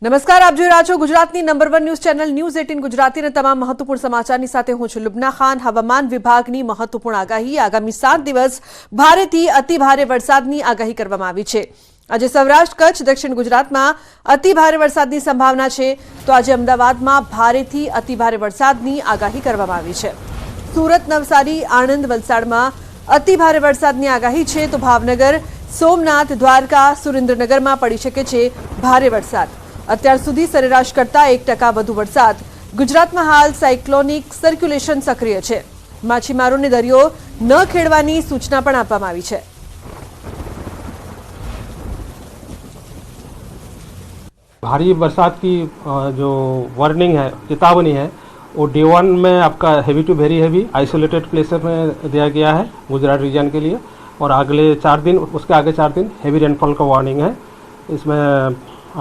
નમસ્કાર, આપ જોઈ રહ્યા છો ગુજરાતની નંબર 1 ન્યૂઝ ચેનલ ન્યૂઝ 18 ગુજરાતીના તમામ મહત્વપૂર્ણ સમાચારની સાથે હું છું લુબના ખાન। હવામાન વિભાગની મહત્વપૂર્ણ આગાહી। આગામી 7 દિવસ ભારેથી અતિ ભારે વરસાદની આગાહી કરવામાં આવી છે। આજે સૌરાષ્ટ્ર, કચ્છ, દક્ષિણ ગુજરાતમાં અતિ ભારે વરસાદની સંભાવના છે, તો આજે અમદાવાદમાં ભારેથી અતિ ભારે વરસાદની આગાહી કરવામાં આવી છે। સુરત, નવસારી, આણંદ, વલસાડમાં અતિ ભારે વરસાદની આગાહી છે, તો ભાવનગર, સોમનાથ, દ્વારકા, સુરેન્દ્રનગરમાં પડી શકે છે ભારે વરસાદ। અત્યાર સુધી સરેરાશ કરતા 1% વધુ વરસાદ। ગુજરાતમાં હાલ સાયક્લોનિક સર્ક્યુલેશન સક્રિય છે। માછીમારોને દરિયો ન ખેડવાની સૂચના પણ આપવામાં આવી છે। भारी बरसात की जो वार्निंग है, चेतावनी है, वो डे 1 में आपका heavy to very heavy isolated places में दिया गया है गुजरात रीजन के लिए, और अगले 4 दिन, उसके आगे 4 दिन हैवी रेनफॉल का वार्निंग है। इसमें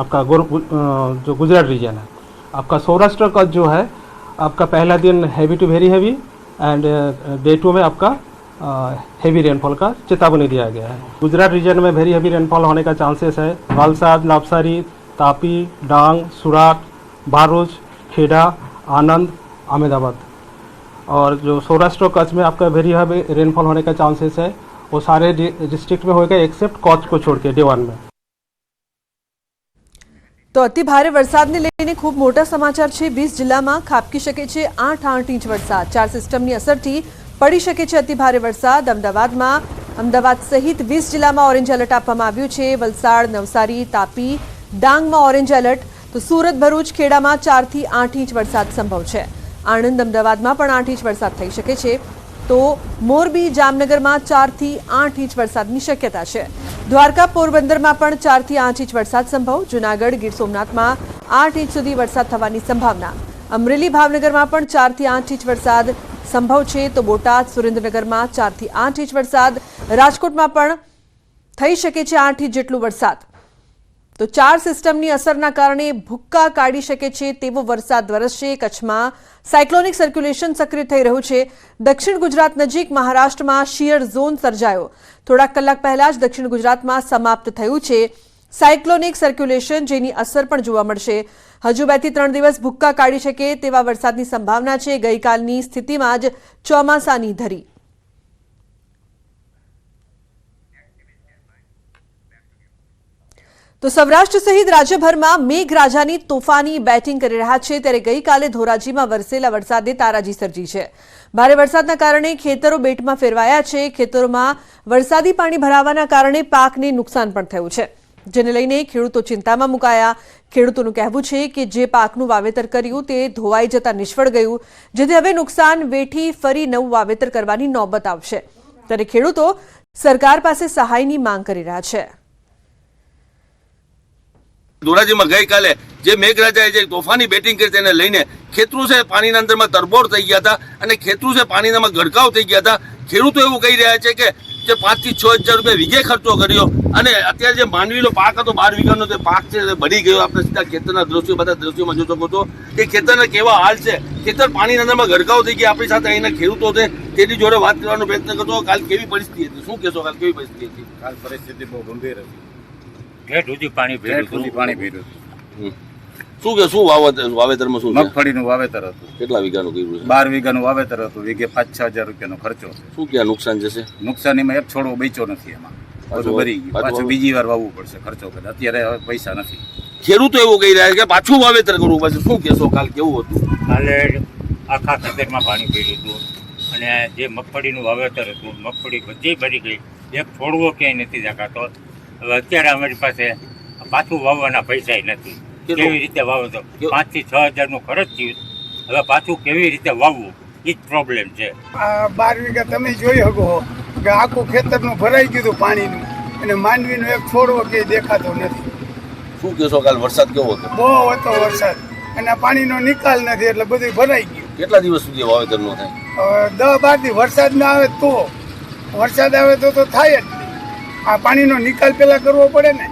आपका जो गुजरात रीजन है, आपका सौराष्ट्र का जो है, आपका पहला दिन heavy to very heavy and day 2 में आपका हैवी रेनफॉल का चेतावनी दिया गया है। गुजरात रीजन में वेरी हैवी रेनफॉल होने का चांसेस है। वलसाड, नवसारी, तापी, डांग, सुराट, भरूच, खेड़ा, आनंद, अहमदाबाद, और जो सौराष्ट्र कच्छ में आपका वेरी हैवी रेनफॉल होने का चांसेस है, वो सारे डिस्ट्रिक्ट में होगा एक्सेप्ट कच्छ को छोड़ के डे 1 में। तो अति भारे वरसादने लईने खूब मोटा समाचार छे। 20 जिल्लामां खाबकी शके छे 8 इंच वरसाद। 4 सिस्टमनी असरथी पड़ी शके छे अति भारे वरसाद। अमदावाद सहित 20 जिल्लामां ऑरेंज अलर्ट आपवामां आव्युं छे। वलसाड, नवसारी, तापी, डांगमां ऑरेंज अलर्ट, तो सूरत, भरूच, खेड़ामां 4 થી 8 इंच वरसाद संभव छे। आणंद, अमदावादमां पण 8 इंच वरसाद थई शके छे, तो मोरबी, जामनगरमां 4 થી 8 इंच वरसादनी शक्यता छे। द्वारका, पोरबंदरमां पण 4 થી 8 इंच वरसाद संभव। जूनागढ़, गीर सोमनाथमां 8 इंच सुधी वरसाद थवानी संभावना। अमरेली, भावनगरमां पण 4 થી 8 इंच वरसाद संभव छे, तो बोटाद, सुरेन्द्रनगरमां 4 થી 8 इंच वरसाद। राजकोटमां पण थई शके छे 8 इंच जेटलो वरसाद। तो 4 सिस्टमनी असरना कारणे भूक्का काढी शके छे तेवो वरसाद वरसशे। कच्छमां सायक्लोनिक सर्क्युलेशन सक्रिय थई रह्युं छे। दक्षिण गुजरात नजीक महाराष्ट्रमां शियर झोन सर्जायो। थोड़ा कलाक पहला ज दक्षिण गुजरातमां समाप्त थयुं छे सायक्लोनिक सर्क्युलेशन, जेनी असर पण जोवा मळशे। हजू 2 થી 3 દિવસ भूक्का काढी शके तेवा वरसादनी संभावना छे। गईकालनी स्थितिमां ज ચોમાસાની ધરી। तो सौराष्ट्र सहित राज्यभर में मेघराजानी तोफानी बेटिंग कर रहा है, त्यारे गईकाले धोराजी में वरसेला वरसादे ताराजी सर्जी है। भारे वरसादना कारणे खेतरो बेट में फेरवाया है। खेतरों में वरसादी पानी भरावाना कारणे पाकने नुकसान पण थयुं छे, जेने लईने खेडूतो चिंतामां मुकाया। खेडूतोनुं कहेवुं छे के जे पाकनुं वावेतर कर्युं ते धोवाई जता निष्फळ गयुं, जेथी हवे नुकसान वेठी फरी नवुं वावेतर करवानी नौबत आवशे। त्यारे खेडूतो सरकार पासे सहायनी मांग करी रह्या छे। ધોરાજી માં ગઈકાલે જે મેઘરાજાએ જે તોફાની બેટિંગ કરી તેને લઈને ખેતરો છે પાણીના અંદરમાં તરબોળ થઈ ગયા હતા અને ખેતરો છે પાણીનામાં ગરકાવ થઈ ગયા હતા। ખેડૂતો એવું કહી રહ્યા છે કે જે 5 થી 6 હજાર રૂપિયા વીઘે ખર્ચો કર્યો અને અત્યારે જે માંડવીનો પાક હતો 12 વીઘાનો તે પાક છે તે બળી ગયો। આપણે સીધા ખેતરના દ્રશ્યો, બધા દ્રશ્યોમાં જોઈ શકો છો કે ખેતરના કેવા હાલ છે। ખેતર પાણીના અંદરમાં ગરકાવ થઈ ગયા। આપણી સાથે અહીંના ખેડૂતો છે તેની જોડે વાત કરવાનો પ્રયત્ન કરતો। કાલ કેવી પરિસ્થિતિ હતી, શું કહેશો? કાલ કેવી પરિસ્થિતિ હતી? કાલ પરિસ્થિતિ બહુ ગંભીર હતી। ઠેઠ સુધી પાણી ભર્યું। શું કે શું વાવેતરમાં શું મગફળીનું વાવેતર હતું। કેટલા વીઘાનું કર્યું છે? 12 વીઘાનું વાવેતર હતું। વીઘે 5-6 હજાર રૂપિયાનો ખર્ચો છે। શું કે નુકસાન જશે? નુકસાનીમાં એક છોડવો બેચો નથી, એમાં બધું ભરી ગયું। પાછું બીજી વાર વાવવું પડશે ખર્ચો કરે। અત્યારે હવે પૈસા નથી। ખેડૂતો એવું કહી રહ્યા છે કે પાછું વાવેતર કરવું પડશે। શું કહેશો? કાલ કેવું હતું? કાલે આખા ખેતરમાં પાણી ભર્યું હતું અને જે મગફળીનું વાવેતર હતું, મગફળી બધી ભરી ગઈ, એક છોડવો ક્યાંય નથી દેખાતો। હવે અત્યારે અમારી પાસે પાછું વાવવાના પૈસા નથી। કેવી રીતે વાવો? તો 5 થી 6 હજારનો ખર્ચ થયું, હવે પાછું કેવી રીતે વાવવું એ જ પ્રોબ્લેમ છે। 12 વીઘા તમે જોઈ શકો કે આખું ખેતરનું ભરાઈ ગયું પાણીનું, અને માંડવીનો એક છોડવો કે દેખાતો નથી। શું કહેશો? કાલ વરસાદ કેવો હતો? બહુ હતો વરસાદ, અને પાણીનો નિકાલ નથી, એટલે બધું ભરાઈ ગયું। કેટલા દિવસ સુધી વાવેતર ન થાય? 10-12 દી વરસાદ ના આવે તો, વરસાદ આવે તો થાય જ નહીં। આ પાણીનો નિકાલ પેલા કરવો પડે ને।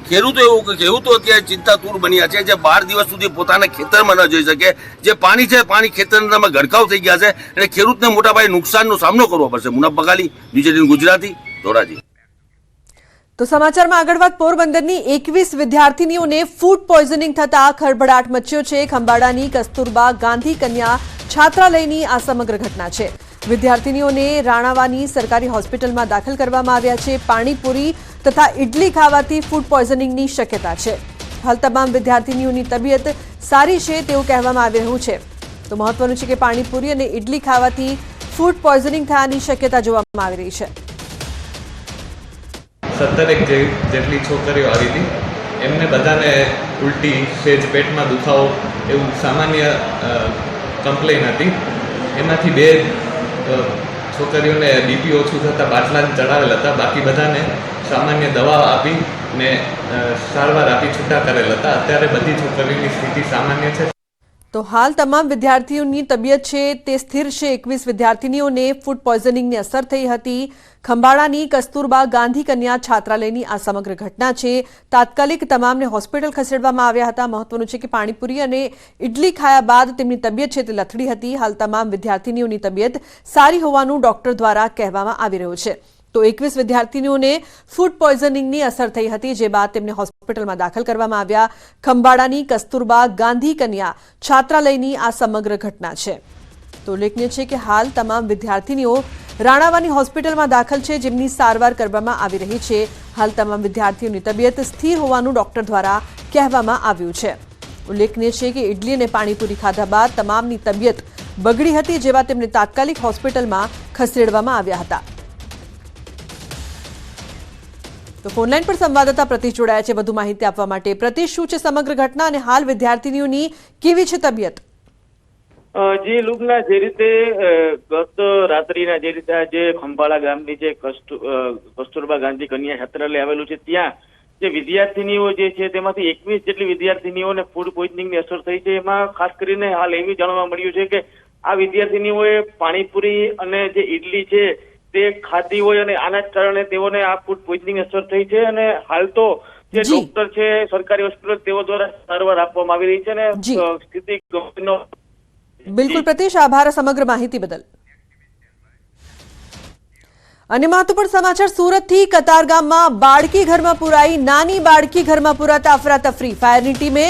ખેડૂતો એવું ખેડૂતો અત્યારે ચિંતાતુર બન્યા છે, જે 12 દિવસ સુધી પોતાના ખેતરમાં ન જઈ શકે। જે પાણી છે, પાણી ખેતરમાં ગરકાવ થઈ ગયા છે અને ખેડૂતને મોટા પાયે નુકસાનનો સામનો કરવો પડશે। મુનાફ બગાલી, ન્યૂઝ 18 ગુજરાતી, ધોરાજી। તો સમાચારમાં આગળ વાત પોરબંદરની 21 વિદ્યાર્થીનીઓને ફૂડ પોઈઝનિંગ થતા ખળભળાટ મચ્યો છે. ખંભાળાની કસ્તુરબા ગાંધી કન્યા છાત્રાલયની આ સમગ્ર ઘટના છે. વિદ્યાર્થીનીઓને રાણાવાની સરકારી હોસ્પિટલમાં દાખલ કરવામાં આવ્યા છે. પાણીપુરી તથા ઇડલી ખાવાથી ફૂડ પોઈઝનિંગની શક્યતા છે. હાલ તમામ વિદ્યાર્થીનીઓની તબિયત સારી છે તેવું કહેવામાં આવી રહ્યું છે. તો મહત્વનું છે કે પાણીપુરી અને ઇડલી ખાવાથી ફૂડ પોઈઝનિંગ થવાની શક્યતા જોવામાં આવી રહી છે. 17 જેટલી છોકરીઓ આવી હતી. એમને બધાને ઉલટી, સેજ પેટમાં દુખાવો એવું સામાન્ય કમ્પ્લેન હતી. એમાંથી 2 છોકરીઓને બીપી ઓછું થતાં બાટલા ચડાવેલ હતા. બાકી બધાને સામાન્ય દવા આપી ને સારવાર આપી છૂટા કરેલ હતા. અત્યારે બધી છોકરીઓની સ્થિતિ સામાન્ય છે. તો હાલ તમામ વિદ્યાર્થીઓની તબિયત છે તે સ્થિર છે. 21 વિદ્યાર્થીનીઓને ફૂડ પોઈઝનિંગની અસર થઈ હતી. ખંભાળાની કસ્તુરબા ગાંધી કન્યા છાત્રાલયની આ સમગ્ર ઘટના છે. તાત્કાલિક તમામને હોસ્પિટલ ખસેડવામાં આવ્યા હતા. મહત્વનું છે કે પાણીપુરી અને ઇડલી ખાયા બાદ તેમની તબિયત છે તે લથડી હતી. હાલ તમામ વિદ્યાર્થીનીઓની તબિયત સારી હોવાનું ડોક્ટર દ્વારા કહેવામાં આવી રહ્યું છે. તો 21 વિદ્યાર્થીનીઓને ફૂડ પોઈઝનિંગની અસર થઈ હતી, જે બાદ તેમને હોસ્પિટલમાં દાખલ કરવામાં આવ્યા. ખંભાળાની કસ્તુરબા ગાંધી કન્યા છાત્રાલયની આ સમગ્ર ઘટના છે. તો ઉલ્લેખનીય છે કે હાલ તમામ વિદ્યાર્થીનીઓ રાણાવાની હોસ્પિટલમાં દાખલ છે, જેમની સારવાર કરવામાં આવી રહી છે. હાલ તમામ વિદ્યાર્થીઓની તબિયત સ્થિર હોવાનું ડોક્ટર દ્વારા કહેવામાં આવ્યું છે. ઉલ્લેખનીય છે કે ઇડલી અને પાણીપુરી ખાધા બાદ તમામની તબિયત બગડી હતી, જેવા તેમને તાત્કાલિક હોસ્પિટલમાં ખસેડવામાં આવ્યા હતા. તો ફોનલાઈન પર સંવાદદાતા પ્રતિશ જોડાયા છે વધુ માહિતી આપવા માટે. પ્રતિશ, શું છે સમગ્ર ઘટના અને હાલ વિદ્યાર્થીનીઓની કેવી છે તબિયત? જી લુગના, જે રીતે ગત રાત્રિના જે રીતે આજે ખંભાળા ગામની જે કસ્તુરબા ગાંધી કન્યા છાત્રાલય આવેલું છે, ત્યાં જે વિદ્યાર્થીનીઓ જે છે તેમાંથી 21 જેટલી વિદ્યાર્થીનીઓને ફૂડ પોઈઝનિંગની અસર થઈ છે. એમાં ખાસ કરીને હાલ એવી જાણવા મળ્યું છે કે આ વિદ્યાર્થીનીઓએ પાણીપુરી અને જે ઇડલી છે તે ખાધી હોય અને આના જ કારણે તેઓને આ ફૂડ પોઈઝનિંગ અસર થઈ છે. અને હાલ તો જે ડોક્ટર છે સરકારી હોસ્પિટલ તેઓ દ્વારા સારવાર આપવામાં આવી રહી છે અને સ્થિતિ ગંભીર. બિલકુલ પ્રતિશ, આભાર સમગ્ર માહિતી બદલ. અને મહત્વપૂર્ણ સમાચાર સુરતથી. કતારગામમાં બાળકી ઘરમાં પુરાઈ. નાની બાળકી ઘરમાં પુરાતા અફરાતફરી. ફાયરની ટીમે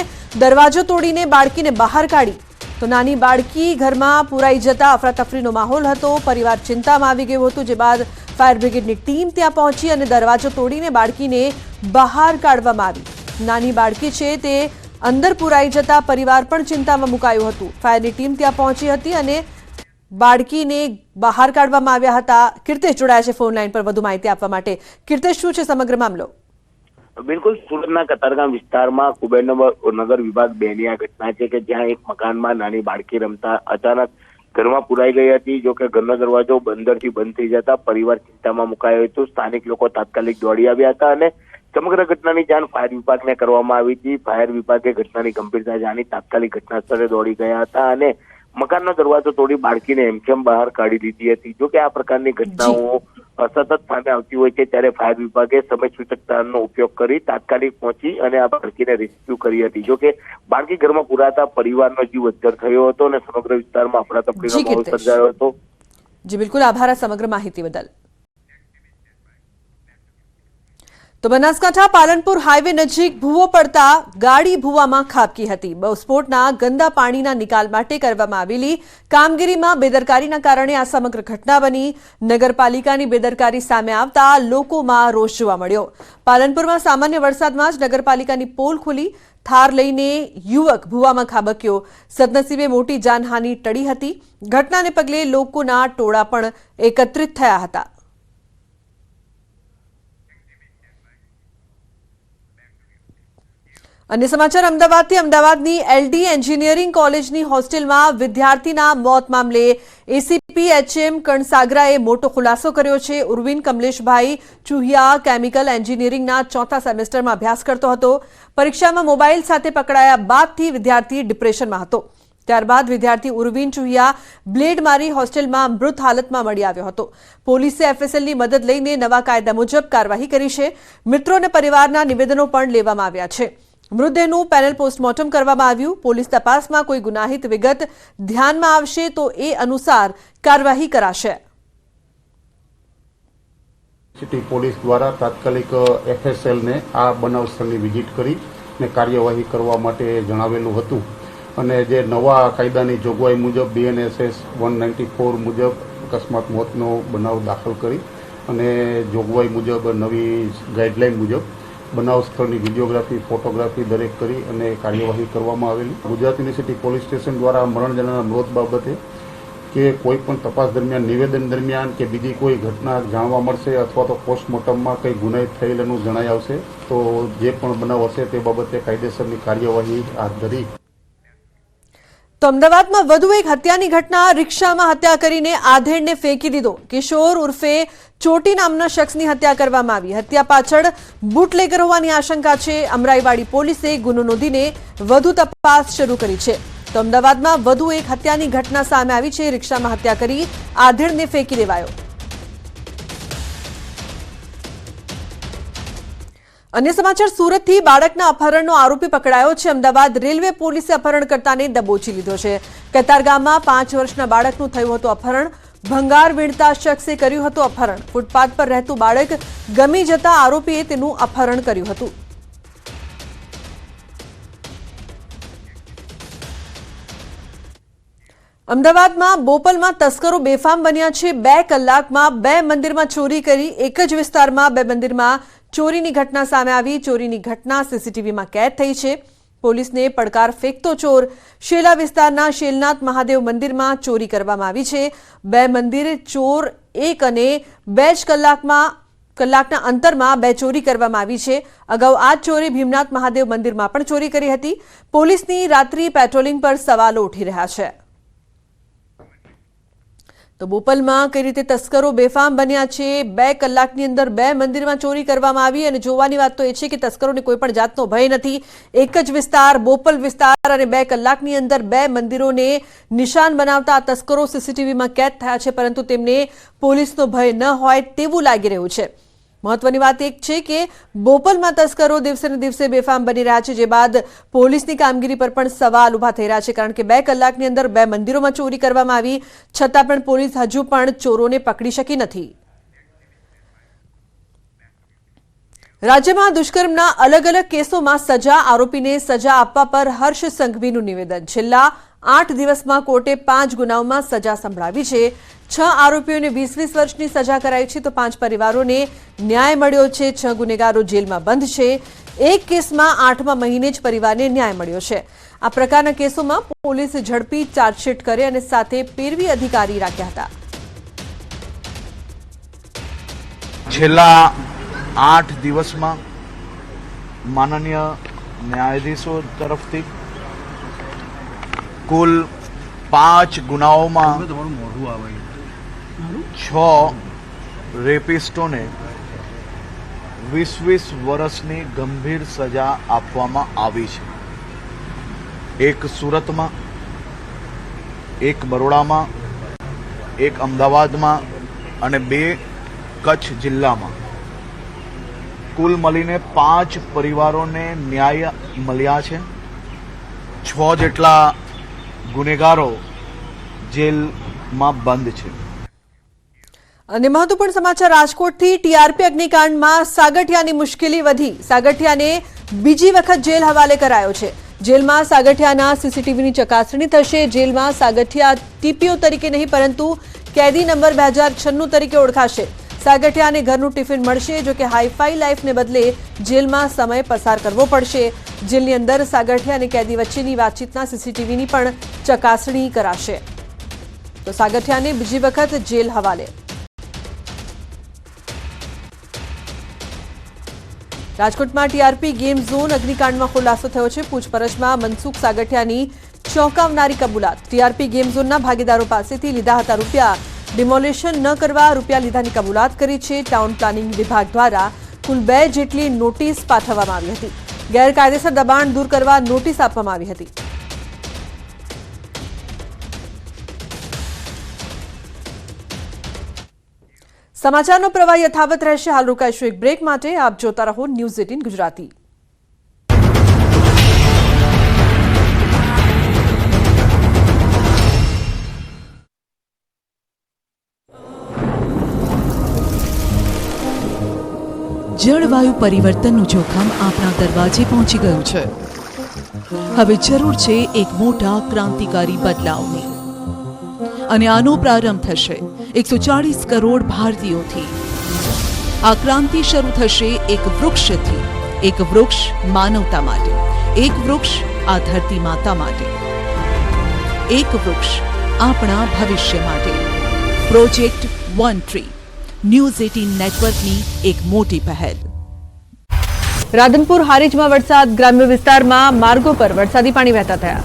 દરવાજો તોડીને બાળકીને બહાર કાઢી. તો નાની બાળકી ઘરમાં પુરાઈ જતા અફરાતફરીનો માહોલ હતો. પરિવાર ચિંતામાં આવી ગયો હતો, જે બાદ ફાયર બ્રિગેડની ટીમ ત્યાં પહોંચી અને દરવાજો તોડીને બાળકીને બહાર કાઢવામાં આવી. નાની બાળકી છે તે અંદર પુરાઈ જતા પરિવાર પણ ચિંતામાં મુકાયું હતું. ફાયરની ટીમ ત્યાં પહોંચી હતી અને બાળકીને બહાર કાઢવામાં આવ્યા હતા. કીર્તેશ જોડાયા છે ફોનલાઈન પર વધુ માહિતી આપવા માટે. કીર્તેશ, શું છે સમગ્ર મામલો? બિલકુલ, સુરતના કતારગામ વિસ્તારમાં કુબેરનગર વિભાગ 2 ની આ ઘટના છે કે જ્યાં એક મકાનમાં નાની બાળકી રમતા અચાનક ઘરમાં પુરાઈ ગઈ હતી. જો કે ઘરનો દરવાજો અંદરથી બંધ થઈ જતા પરિવાર ચિંતામાં મુકાયો હતો. સ્થાનિક લોકો તાત્કાલિક દોડી આવ્યા હતા અને સમગ્ર ઘટનાની જાણ ફાયર વિભાગને કરવામાં આવી હતી. ફાયર વિભાગે ઘટનાની ગંભીરતા જાણી તાત્કાલિક ઘટના સ્થળે દોડી ગયા હતા અને મકાનનો દરવાજો તોડી બાળકીને હેમખેમ બહાર કાઢી દીધી હતી. જો કે આ પ્રકારની ઘટનાઓ સતત સામે આવતી હોય છે, ત્યારે ફાયર વિભાગે સમય સૂચકતાનો ઉપયોગ કરી તાત્કાલિક પહોંચી અને આ બાળકીને રેસ્ક્યુ કરી હતી. જો કે બાળકી ઘરમાં પુરાતા પરિવારનો જીવ અદ્ધર થયો હતો અને સમગ્ર વિસ્તારમાં અફરાતફરીનો માહોલ સર્જાયો હતો. જી બિલકુલ, આભાર સમગ્ર માહિતી બદલ. તો બનાસકાંઠા પાલનપુર હાઈવે નજીક ભૂવો પડતા ગાડી ભૂવામાં ખાબકી હતી. બોસ્પોર્ટના ગંદા પાણીના નિકાલ માટે કરવામાં આવેલી કામગીરીમાં બેદરકારીના કારણે આ સમગ્ર ઘટના બની. નગરપાલિકાની બેદરકારી સામે આવતા લોકોમાં રોષ જોવા મળ્યો. પાલનપુરમાં સામાન્ય વરસાદમાં જ નગરપાલિકાની પોલ ખુલી. થાર લઈને યુવક ભૂવામાં ખાબક્યો. સદનસીબે મોટી જાનહાનિ ટળી હતી. ઘટનાને પગલે લોકોના ટોળા પણ એકત્રિત થયા હતા. અને સમાચાર અમદાવાદથી. અમદાવાદની એલડી એન્જિનિયરિંગ કોલેજની હોસ્ટેલમાં વિદ્યાર્થીના મોત મામલે એસીપી એચએમ કણસાગરાએ મોટો ખુલાસો કર્યો છે. ઉર્વિન કમલેશભાઈ ચુહિયા કેમિકલ એન્જિનિયરિંગના 4થા સેમેસ્ટરમાં અભ્યાસ કરતો હતો. પરીક્ષામાં મોબાઈલ સાથે પકડાયા બાદથી વિદ્યાર્થી ડિપ્રેશનમાં હતો. ત્યારબાદ વિદ્યાર્થી ઉર્વિન ચુહિયા બ્લેડ મારી હોસ્ટેલમાં મૃત હાલતમાં મળી આવ્યો હતો. પોલીસે એફએસએલની મદદ લઈને નવા કાયદા મુજબ કાર્યવાહી કરી છે. મિત્રો અને પરિવારના નિવેદનો પણ લેવામાં આવ્યા છે. મૃતદેહનું પેનલ પોસ્ટમોર્ટમ કરવામાં આવ્યું. પોલીસ તપાસમાં કોઈ ગુનાહિત વિગત ધ્યાનમાં આવશે તો એ અનુસાર કાર્યવાહી કરાશે. સિટી પોલીસ દ્વારા તાત્કાલિક FSL ને આ બનાવ સ્થળની વિઝિટ કરી ને કાર્યવાહી કરવા માટે જણાવેલું હતું અને જે નવા કાયદાની જોગવાઈ મુજબ BNSS 194 મુજબ અકસ્માત મોતનો બનાવ દાખલ કરી અને જોગવાઈ મુજબ નવી ગાઈડલાઈન મુજબ બનાવ સ્થળની વિડીયોગ્રાફી ફોટોગ્રાફી દરેક કરી અને કાર્યવાહી કરવામાં આવેલી. ગુજરાત યુનિવર્સિટી પોલીસ સ્ટેશન દ્વારા મરણ જનારના મૃત બાબતે કે કોઈ પણ તપાસ દરમિયાન નિવેદન દરમિયાન કે બીજી કોઈ ઘટના જાણવા મળશે અથવા તો પોસ્ટમોર્ટમમાં કંઈ ગુનાહિત થયેલું જણાઈ આવશે તો જે પણ બનાવ હશે તે બાબતે કાયદેસરની કાર્યવાહી હાથ ધરી. તો અમદાવાદમાં વધુ એક હત્યાની ઘટના. રિક્ષામાં હત્યા કરીને આધેડને ફેંકી દીધો. કિશોર ઉર્ફે ચોટી નામના શખ્સની હત્યા કરવામાં આવી. હત્યા પાછળ બુટલેગર હોવાની આશંકા છે. અમરાઈવાડી પોલીસે ગુનો નોંધીને વધુ તપાસ શરૂ કરી છે. તો અમદાવાદમાં વધુ એક હત્યાની ઘટના સામે આવી છે. રિક્ષામાં હત્યા કરી આધેડને ફેંકી દેવાયો. અન્ય સમાચાર, સુરતથી બાળકના અપહરણનો આરોપી પકડાયો છે. અમદાવાદ રેલવે પોલીસે અપહરણકર્તાને દબોચી લીધો છે. કતારગામમાં 5 વર્ષના બાળકનું થયું હતું અપહરણ. ભંગાર વીણતા શખ્સે કર્યું હતું અપહરણ. ફૂટપાથ પર રહેતું બાળક ગમી જતા આરોપીએ તેનું અપહરણ કર્યું હતું. અમદાવાદમાં બોપલમાં તસ્કરો બેફામ બન્યા છે. 2 કલાકમાં 2 મંદિરમાં ચોરી કરી. એક જ વિસ્તારમાં 2 મંદિરમાં ચોરીની ઘટના સામે આવી. ચોરીની ઘટના CCTVમાં કેદ થઈ છે. પોલીસને પડકાર ફેંકતો ચોર. શેલા વિસ્તારના શેલનાથ મહાદેવ મંદિરમાં ચોરી કરવામાં આવી છે. 2 મંદિર ચોર 1 અને 2 જ કલાકના અંતરમાં 2 ચોરી કરવામાં આવી છે. અગાઉ આ ચોરે ભીમનાથ મહાદેવ મંદિરમાં પણ ચોરી કરી હતી. પોલીસની રાત્રિ પેટ્રોલિંગ પર સવાલો ઉઠી રહ્યા છે. તો બોપલમાં કઈ રીતે તસ્કરો બેફામ બન્યા છે. 2 કલાકની અંદર 2 મંદિરમાં ચોરી કરવામાં આવી અને જોવાની વાત તો એ છે કે તસ્કરોને કોઈ પણ જાતનો ભય નથી. એક જ વિસ્તાર બોપલ વિસ્તાર અને 2 કલાકની અંદર 2 મંદિરોને નિશાન બનાવતા તસ્કરો CCTVમાં કેદ થયા છે, પરંતુ તેમને પોલીસનો ભય ન હોય તેવું લાગી રહ્યું છે. મહત્વની વાત એક છે કે બોપલમાં તસ્કરો દિવસે ને દિવસે બેફામ બની રહ્યા છે, જે બાદ પોલીસની કામગીરી પર પણ સવાલ ઉભા થઈ રહ્યા છે. કારણ કે 2 કલાકની અંદર 2 મંદિરોમાં ચોરી કરવામાં આવી છતાં પણ પોલીસ હજુ પણ ચોરોને પકડી શકી નથી. રાજ્યમાં દુષ્કર્મના અલગ અલગ કેસોમાં સજા. આરોપીને સજા આપવા પર હર્ષ સંઘવીનું નિવેદન. છેલ્લા 8 દિવસમાં કોર્ટે 5 ગુનાઓમાં સજા સંભળાવી છે. 6 આરોપીઓને 20-20 વર્ષની સજા કરાઈ છે તો 5 પરિવારોને ન્યાય મળ્યો છે. 6 ગુનેગારો જેલમાં બંધ છે. એક કેસમાં 8મા મહિને જ પરિવારને ન્યાય મળ્યો છે. આ પ્રકારના કેસોમાં પોલીસ ઝડપી ચાર્જશીટ કરે અને સાથે પેરવી અધિકારી રાખ્યા હતા. છેલ્લા 8 દિવસમાં માનનીય ન્યાયાધીશો તરફથી કુલ 5 ગુનાઓમાં 6 રેપિસ્ટોને 20-20 વર્ષની ગંભીર સજા આપવામાં આવી છે. એક સુરતમાં, એક બરોડામાં, એક અમદાવાદમાં અને 2 કચ્છ જિલ્લામાં કુલ મળીને 5 પરિવારોને ન્યાય મળ્યા છે. 6 જેટલા ગુનેગારો જેલમાં બંધ છે. અને મહત્વપૂર્ણ સમાચાર રાજકોટથી. TRP અગ્નિકાંડમાં સાગઠિયાની મુશ્કેલી વધી. સાગઠિયાને બીજી વખત જેલ હવાલે કરાયો છે. જેલમાં સાગઠિયાના CCTVની ચકાસણી થશે. જેલમાં સાગઠિયા TPO તરીકે નહીં પરંતુ કેદી નંબર 2096 તરીકે ઓળખાશે. સાગઠિયાને ઘરનું ટિફિન મળશે. જો કે હાઈફાઈ લાઈફને બદલે જેલમાં સમય પસાર કરવો પડશે. જેલની અંદર સાગઠિયા અને કેદી વચ્ચેની વાતચીતના CCTVની પણ ચકાસણી કરાશે. તો સાગઠિયાને બીજી વખત જેલ હવાલે. રાજકોટમાં TRP ગેમ ઝોન અગ્નિકાંડમાં ખુલાસો થયો છે. પૂછપરછમાં મનસુખ સાગઠિયાની ચોંકાવનારી કબૂલાત. TRP ગેમ ઝોનના ભાગીદારો પાસેથી લીધા હતા રૂપિયા. ડિમોલેશન ન કરવા રૂપિયા લીધાની કબૂલાત કરી છે. ટાઉન પ્લાનિંગ વિભાગ દ્વારા કુલ 2 જેટલી નોટિસ પાઠવવામાં આવી હતી. ગેરકાયદેસર દબાણ દૂર કરવા નોટિસ આપવામાં આવી હતી. સમાચારનો પ્રવાહ યથાવત રહેશે. હાલ રોકાઈશું એક બ્રેક માટે. આપ જોતા રહો ન્યૂઝ 18 ગુજરાતી. જળવાયુ પરિવર્તનનું જોખમ આપણા દરવાજે પહોંચી ગયું છે. હવે જરૂર છે એક મોટા ક્રાંતિકારી બદલાવની, અને આનો પ્રારંભ થશે 140 કરોડ ભારતીયોથી. આ ક્રાંતિ શરૂ થશે એક વૃક્ષથી. એક વૃક્ષ માનવતા માટે, એક વૃક્ષ આ ધરતી માતા માટે, એક વૃક્ષ આપણા ભવિષ્ય માટે. પ્રોજેક્ટ વન ટ્રી, ન્યૂઝ 18 નેટવર્કની એક મોટી પહેલ. રાધનપુર હારીજમાં વરસાદ, ગ્રામ્ય વિસ્તારમાં માર્ગો પર વરસાદી પાણી વહેતા થયા.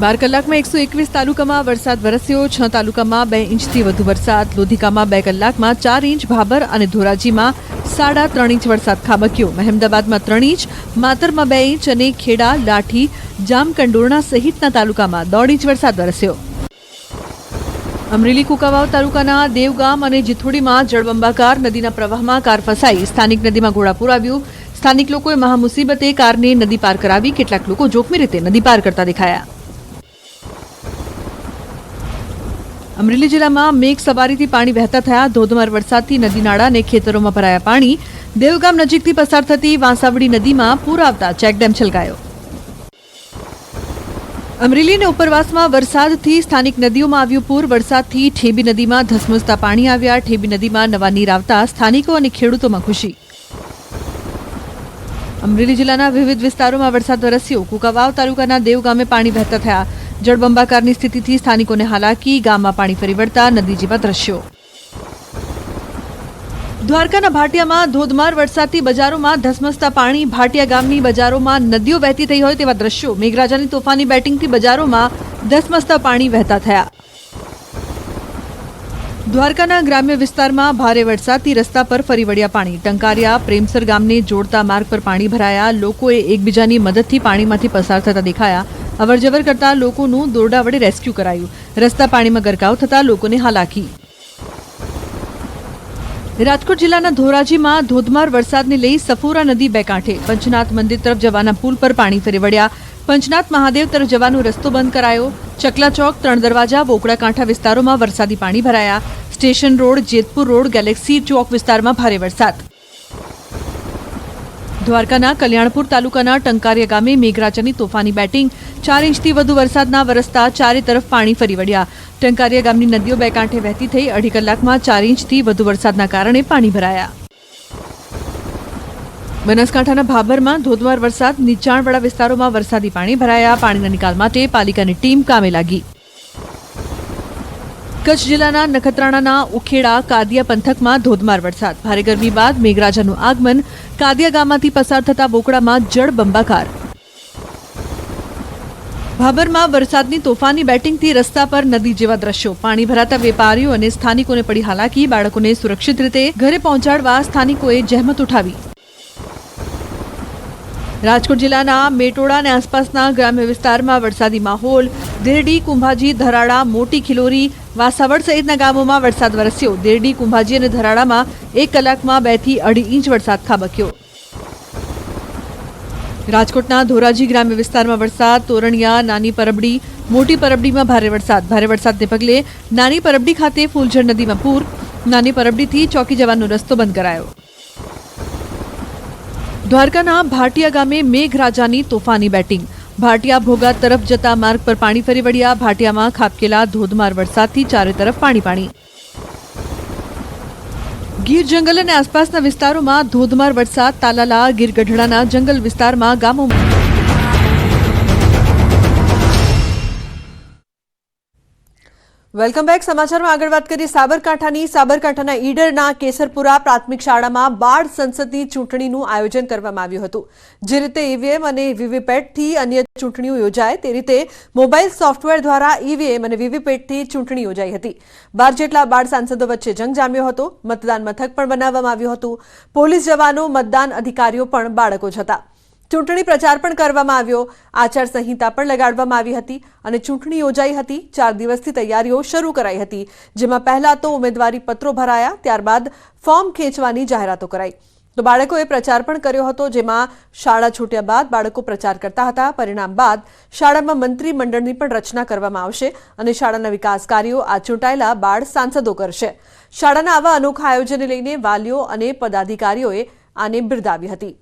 12 કલાકમાં 121 તાલુકામાં વરસાદ વરસ્યો. 6 તાલુકામાં 2 ઇંચથી વધુ વરસાદ. લોધિકામાં 2 કલાકમાં 4 ઇંચ, ભાભર અને ધોરાજીમાં 3.5 ઇંચ વરસાદ ખાબક્યો. મહેમદાબાદમાં 3 ઇંચ, માતરમાં 2 ઇંચ અને ખેડા, લાઠી, જામકંડોરણા સહિતના તાલુકામાં 1.5 ઇંચ વરસાદ વરસ્યો. અમરેલી કુકાવાવ તાલુકાના દેવગામ અને જીથોડીમાં જળબંબાકાર નદીના પ્રવાહમાં કાર ફસાઈ. સ્થાનિક નદીમાં ઘોડાપૂર આવ્યું. સ્થાનિક લોકોએ મહામુસીબતે કારને નદી પાર કરાવી. કેટલાક લોકો જોખમી રીતે નદી પાર કરતા દેખાયા. અમરેલી જિલ્લામાં મેઘ સવારીથી પાણી વહેતા થયા. ધોધમાર વરસાદથી નદી નાળા અને ખેતરોમાં ભરાયા પાણી. દેવગામ નજીકથી પસાર થતી વાંસાવડી નદીમાં પૂર આવતા ચેકડેમ છલકાયો. અમરેલી અને ઉપરવાસમાં વરસાદથી સ્થાનિક નદીઓમાં આવ્યું પૂર. વરસાદથી ઠેબી નદીમાં ધસમસતા પાણી આવ્યા. ઠેબી નદીમાં નવા નીર આવતા સ્થાનિકો અને ખેડૂતોમાં ખુશી. અમરેલી જિલ્લાના વિવિધ વિસ્તારોમાં વરસાદ વરસ્યો. કુકાવાવ તાલુકાના દેવગામે પાણી વહેતા થયા. જળબંબાકારની સ્થિતિથી સ્થાનિકોને હાલાકી. ગામમાં પાણી ફરી વળતા નદી જેવા દ્રશ્યો. દ્વારકાના ભાટિયામાં ધોધમાર વરસાદથી બજારોમાં ધસમસતા પાણી. ભાટિયા ગામની બજારોમાં નદીઓ વહેતી થઈ હોય તેવા દ્રશ્યો. મેઘરાજાની તોફાની બેટિંગથી બજારોમાં ધસમસતા પાણી વહેતા થયા. દ્વારકાના ગ્રામ્ય વિસ્તારમાં ભારે વરસાદથી રસ્તા પર ફરી વળ્યા પાણી. ટંકારિયા પ્રેમસર ગામને જોડતા માર્ગ પર પાણી ભરાયા. લોકોએ એકબીજાની મદદથી પાણીમાંથી પસાર થતા દેખાયા. અવરજવર કરતા લોકોનું દોરડા વડે રેસ્ક્યુ કરાયું. રસ્તા પાણીમાં ગરકાવ થતા લોકોને હાલાકી. રાજકોટ જિલ્લાના ધોરાજીમાં ધોધમાર વરસાદને લઈ સફોરા નદી બે કાંઠે. પંચનાથ મંદિર તરફ જવાના પુલ પર પાણી ફરી વળ્યા. પંચનાથ મહાદેવ તરફ જવાનો રસ્તો બંધ કરાયો. ચકલા ચોક, 3 દરવાજા, વોકડા કાંઠા વિસ્તારોમાં વરસાદી પાણી ભરાયા. Station road, Jetpur road, galaxy chowk વિસ્તારમાં ભારે વરસાદ. દ્વારકાના કલ્યાણપુર તાલુકાના ટંકારિયા ગામે મેઘરાજાની તોફાની બેટિંગ. 4 ઇંચથી વધુ વરસાદના વરસતા ચારે તરફ પાણી ફરી વળ્યા. ટંકારિયા ગામની નદીઓ બે કાંઠે વહેતી થઈ. 2.5 કલાકમાં 4 ઇંચથી વધુ વરસાદના કારણે પાણી ભરાયા. બનાસકાંઠાના ભાભરમાં ધોધમાર વરસાદ. નીચાણવાળા વિસ્તારોમાં વરસાદી પાણી ભરાયા. પાણીના નિકાલ માટે પાલિકાની ટીમ કામે લાગી. કચ્છ જિલ્લાના નખત્રાણાના ઉખેડા કાદિયા પંથકમાં ધોધમાર વરસાદ. ભારે ગરમી બાદ મેઘરાજાનું આગમન. કાદિયા ગામમાંથી પસાર થતા બોકડામાં જળબંબાકાર. ભાભરમાં વરસાદની તોફાની બેટિંગથી રસ્તા પર નદી જેવા દ્રશ્યો. પાણી ભરાતા વેપારીઓ અને સ્થાનિકોને પડી હાલાકી. બાળકોને સુરક્ષિત રીતે ઘરે પહોંચાડવા સ્થાનિકોએ જહેમત ઉઠાવી. રાજકોટ જિલ્લાના મેટોડા અને આસપાસના ગ્રામ્ય વિસ્તારમાં વરસાદી માહોલ. દેરડી, કુંભાજી, ધરાડા, મોટી ખિલોરી, વાસાવડ સહિતના ગામોમાં વરસાદ વરસ્યો. દેરડી, કુંભાજી અને ધરાડામાં 1 કલાકમાં 2 થી 2.5 ઇંચ વરસાદ ખાબક્યો. રાજકોટના ધોરાજી ગ્રામ્ય વિસ્તારમાં વરસાદ. તોરણિયા, નાની પરબડી, મોટી પરબડીમાં ભારે વરસાદ. ભારે વરસાદને પગલે નાની પરબડી ખાતે ફૂલઝર નદીમાં પૂર. નાની પરબડીથી ચોકી જવાનો રસ્તો બંધ કરાયો. દ્વારકાના ભાટિયા ગામે મેઘરાજાની તોફાની બેટિંગ. ભાટિયા ભોગાત તરફ જતા માર્ગ પર પાણી ફરી વળ્યા. ભાટિયામાં ખાબકેલા ધોધમાર વરસાદથી ચારે તરફ પાણી પાણી. ગીર જંગલ અને આસપાસના વિસ્તારોમાં ધોધમાર વરસાદ. તાલાલા, ગીર ગઢડાના જંગલ વિસ્તારમાં ગામોમાં વેલકમ બેક. સમાચારમાં આગળ વાત કરીએ સાબરકાંઠાની. સાબરકાંઠાના ઈડરના કેસરપુરા પ્રાથમિક શાળામાં બાળ સંસદની ચૂંટણીનું આયોજન કરવામાં આવ્યું હતું. જે રીતે ઈવીએમ અને વીવીપેટથી અન્ય ચૂંટણીઓ યોજાય તે રીતે મોબાઈલ સોફ્ટવેર દ્વારા ઈવીએમ અને વીવીપેટથી ચૂંટણી યોજાઈ હતી. 12 જેટલા બાળ સાંસદો વચ્ચે જંગ જામ્યો હતો. મતદાન મથક પણ બનાવવામાં આવ્યું હતું. પોલીસ જવાનો, મતદાન અધિકારીઓ પણ બાળકો જ હતા. ચૂંટણી પ્રચાર પણ કરવામાં આવ્યો. આચારસંહિતા પણ લગાડવામાં આવી હતી અને ચૂંટણી યોજાઈ હતી. 4 દિવસથી તૈયારીઓ શરૂ કરાઈ હતી, જેમાં પહેલા તો ઉમેદવારી પત્રો ભરાયા, ત્યારબાદ ફોર્મ ખેંચવાની જાહેરાતો કરાઈ. તો બાળકોએ પ્રચાર પણ કર્યો હતો, જેમાં શાળા છૂટ્યા બાદ બાળકો પ્રચાર કરતા હતા. પરિણામ બાદ શાળામાં મંત્રીમંડળની પણ રચના કરવામાં આવશે અને શાળાના વિકાસ કાર્યો આ ચૂંટાયેલા બાળ સાંસદો કરશે. શાળાના આવા અનોખા આયોજનને લઈને વાલીઓ અને પદાધિકારીઓએ આને બિરદાવી હતી.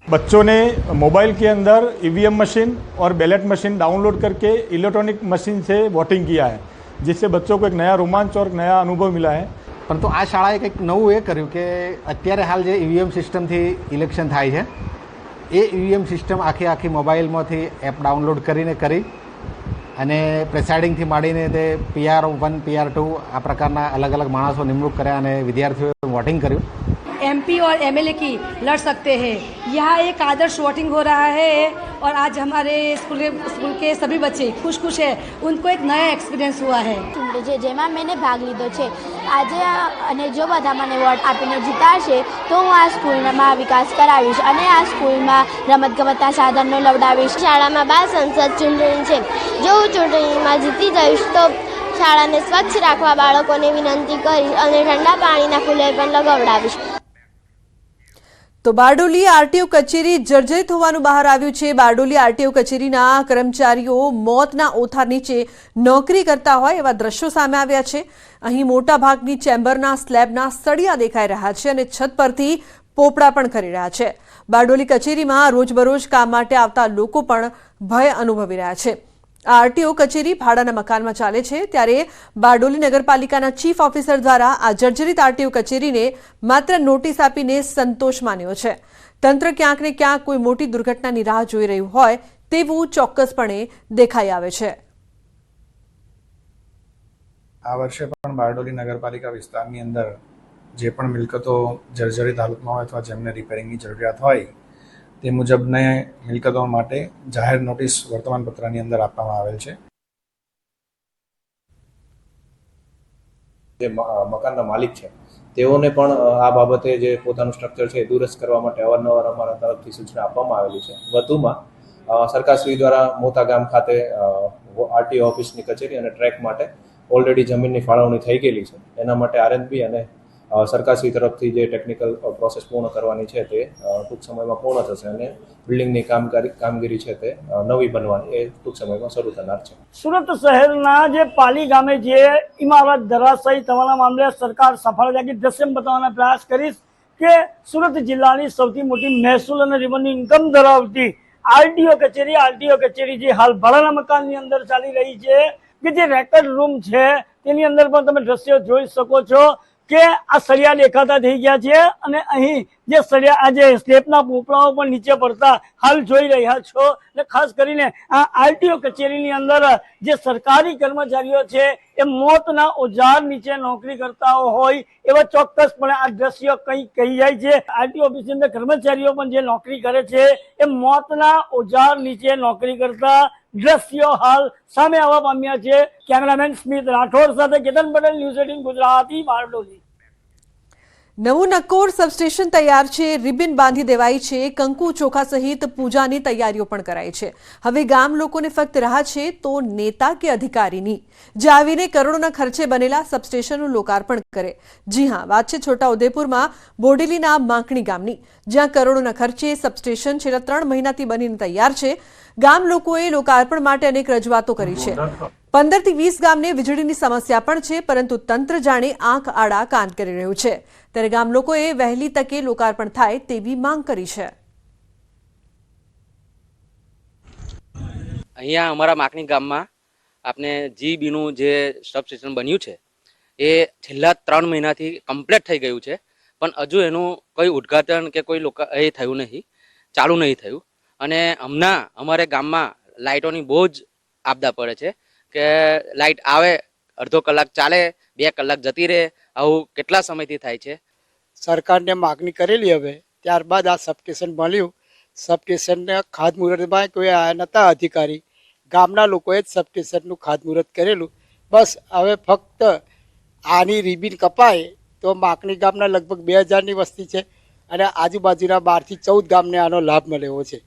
बच्चों ने मोबाइल के अंदर ईवीएम मशीन और बैलेट मशीन डाउनलोड करके इलेक्ट्रॉनिक मशीन से वोटिंग किया है, जिससे बच्चों को एक नया रोमांच और नया अनुभव मिला है. પરંતુ આ શાળાએ કંઈક નવું એ કર્યું કે અત્યારે હાલ જે ઈવીએમ સિસ્ટમથી ઇલેક્શન થાય છે એ ઈવીએમ સિસ્ટમ આખી મોબાઈલમાંથી એપ ડાઉનલોડ કરી અને પ્રેસાઇડિંગથી માંડીને તે PR1 PR2 આ પ્રકારના અલગ અલગ માણસો નિમણૂક કર્યા અને વિદ્યાર્થીઓએ વોટિંગ કર્યું. MP और MLA की लड़ सकते हैं. यहाँ एक आदर्श वोटिंग हो रहा है और आज हमारे स्कूल के सभी बच्चे खुश है. उनको एक नया एक्सपीरियंस हुआ है. જેમાં મેં ભાગ લીધો છે આજે અને જો બધા મને વોટ આપીને જીતાડશે તો હું આ સ્કૂલમાં વિકાસ કરાવીશ અને આ સ્કૂલમાં રમતગમતના સાધનો લવડાવીશ. શાળામાં બાળ સંસદ ચૂંટણી છે. જો હું ચૂંટણીમાં જીતી જઈશ તો શાળાને સ્વચ્છ રાખવા બાળકોને વિનંતી કરીશ અને ઠંડા પાણીના કુલર પણ લગાવડાવીશ. તો બારડોલી આરટીઓ કચેરી જર્જરિત હોવાનું બહાર આવ્યું છે. બારડોલી આરટીઓ કચેરીના કર્મચારીઓ મોતના ઓથાર નીચે નોકરી કરતા હોય એવા દ્રશ્યો સામે આવ્યા છે. અહીં મોટા ભાગની ચેમ્બરના સ્લેબના સળિયા દેખાઈ રહ્યા છે અને છત પરથી પોપડા પણ કરી રહ્યા છે. બારડોલી કચેરીમાં રોજબરોજ કામ માટે આવતા લોકો પણ ભય અનુભવી રહ્યા છે. આ આરટીઓ કચેરી ભાડાના મકાનમાં ચાલે છે, ત્યારે બારડોલી નગરપાલિકાના ચીફ ઓફિસર દ્વારા આ જર્જરિત આરટીઓ કચેરીને માત્ર નોટિસ આપીને સંતોષ માન્યો છે. તંત્ર ક્યાંક ને ક્યાંક કોઈ મોટી દુર્ઘટનાની રાહ જોઈ રહ્યું હોય તેવું ચોક્કસપણે દેખાઈ આવે છે. આ વર્ષે પણ બારડોલી નગરપાલિકા વિસ્તારની અંદર જે પણ મિલકતો જર્જરિત હાલતમાં હોય અથવા જેમને રિપેરિંગની જરૂરિયાત હોય તે મુજબને મિલકતો માટે જાહેર નોટિસ વર્તમાનપત્રની અંદર આપવામાં આવેલ છે. જે મકાનના માલિક છે તેઓને પણ આ બાબતે જે પોતાનું સ્ટ્રક્ચર છે એ દુરસ્ત કરવા માટે અવારનવાર અમારા તરફથી સૂચના આપવામાં આવેલી છે. વધુમાં સરકારશ્રી દ્વારા મોતા ગામ ખાતે આરટીઓ ઓફિસની કચેરી અને ટ્રેક માટે ઓલરેડી જમીનની ફાળવણી થઈ ગયેલી છે. એના માટે RNB અને સરકારશ્રી તરફથી જે ટેકનિકલ પ્રોસેસ પૂર્ણ કરવાની છે તે ટૂંક સમયમાં પૂર્ણ થશે અને બિલ્ડિંગની કામગીરી છે તે નવી બનવાની એ ટૂંક સમયમાં શરૂ થનાર છે. સુરત શહેરના જે પાલી ગામે જે ઇમારત ધરાશાયી થવાના મામલે સરકાર સફળતાથી દ્રશ્ય બતાવવાના પ્રયાસ કરીશ કે સુરત જિલ્લાની સૌથી મોટી મહેસૂલ અને રેવન્યુ ઇન્કમ ધરાવતી આરટીઓ કચેરી જે હાલ ભાડાના મકાનની અંદર ચાલી રહી છે કે જે રેકર્ડ રૂમ છે તેની અંદર પણ તમે દ્રશ્યો જોઈ શકો છો કે આ સળિયા દેખાતા થઈ ગયા છે અને અહીં જે સળિયા આ જે સ્લેબના પોપડાઓ પણ નીચે પડતા હાલ જોઈ રહ્યા છો. અને ખાસ કરીને આ આરટીઓ કચેરીની અંદર જે સરકારી કર્મચારીઓ છે એ મોતના ઓજાર નીચે નોકરી કરતા હોય એવા ચોક્કસપણે આ દ્રશ્યો કંઈ કહી જાય છે. આરટીઓ ઓફિસની અંદર કર્મચારીઓ પણ જે નોકરી કરે છે એ મોતના ઓજાર નીચે નોકરી કરતા દ્રશ્યો હાલ સામે આવવા પામ્યા છે. કેમેરામેન સ્મિત રાઠોડ સાથે કેતન પટેલ, ન્યૂઝ 18 ગુજરાતી, બારડોલી. નવું નક્કોર સબસ્ટેશન તૈયાર છે. રિબિન બાંધી દેવાઈ છે. કંકુ ચોખા સહિત પૂજાની તૈયારીઓ પણ કરાઈ છે. હવે ગામ લોકોને ફક્ત રાહ છે તો નેતા કે અધિકારીની જે આવીને કરોડોના ખર્ચે બનેલા સબસ્ટેશનનું લોકાર્પણ કરે. જી હા, વાત છે છોટાઉદેપુરમાં બોડેલીના માંકણી ગામની, જ્યાં કરોડોના ખર્ચે સબસ્ટેશન છેલ્લા 3 મહિનાથી બનીને તૈયાર છે. ગામ લોકોએ લોકાર્પણ માટે અનેક રજૂઆતો કરી છે. 15 થી 20 ગામને વીજળીની સમસ્યા પણ છે, પરંતુ તંત્ર જાણે આંખ આડા કાન કરી રહ્યું છે. ત્યારે ગામ લોકોએ વહેલી તકે લોકાર્પણ થાય તેવી માંગ કરી છે. અહીંયા અમારા માકણી ગામમાં આપણે GBનું જે સબસ્ટેશન બન્યું છે એ છેલ્લા 3 મહિનાથી કમ્પ્લીટ થઈ ગયું છે, પણ હજુ એનું કોઈ ઉદ્ઘાટન કે કોઈ એ થયું નહીં, ચાલુ નહીં થયું. અને હમણાં અમારે ગામમાં લાઇટોની બહુ જ આપદા પડે છે કે લાઇટ આવે અડધો કલાક ચાલે, 2 કલાક જતી રહે. આવું કેટલા સમયથી થાય છે. સરકારને માગણી કરેલી, હવે ત્યારબાદ આ સબસ્ટેશન મળ્યું. સબસ્ટેશનના ખાતમુહૂર્તમાં કોઈ આવ્યા નહોતા અધિકારી, ગામના લોકોએ જ સબસ્ટેશનનું ખાતમુહૂર્ત કરેલું. બસ હવે ફક્ત આની રિબિન કપાય તો માકણી ગામના લગભગ 2000ની વસ્તી છે અને આજુબાજુના 12 થી 14 ગામને આનો લાભ મળ્યો છે.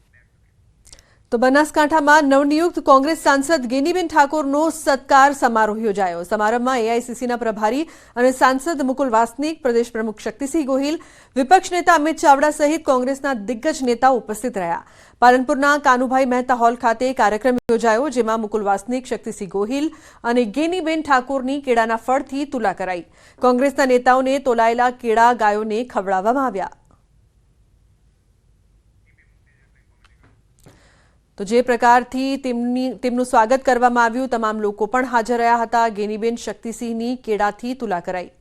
તો બનાસકાંઠામાં નવનિયુક્ત કોંગ્રેસ સાંસદ ગેનીબેન ઠાકોરનો સત્કાર સમારોહ યોજાયો। સમારંભમાં એઆઈસીસીના પ્રભારી અને સાંસદ મુકુલ વાસનિક, પ્રદેશ પ્રમુખ શક્તિસિંહ ગોહિલ, વિપક્ષ નેતા અમિત ચાવડા સહિત કોંગ્રેસના દિગ્ગજ નેતાઓ ઉપસ્થિત રહ્યા। પાલનપુરના કાનુભાઈ મહેતા હોલ ખાતે કાર્યક્રમ યોજાયો, જેમાં મુકુલ વાસનિક, શક્તિસિંહ ગોહિલ અને ગેનીબેન ઠાકોરની કેળાના ફળથી તુલા કરાઈ। કોંગ્રેસના નેતાઓને તોલાયેલા કેળા ગાયોને ખવડાવવામાં આવ્યા। તો જે પ્રકારથી તેમનું સ્વાગત કરવામાં આવ્યું, તમામ લોકો પણ હાજર રહ્યા હતા। ગેનીબેન શક્તિસિંહની કેળાથી તુલા કરાઈ।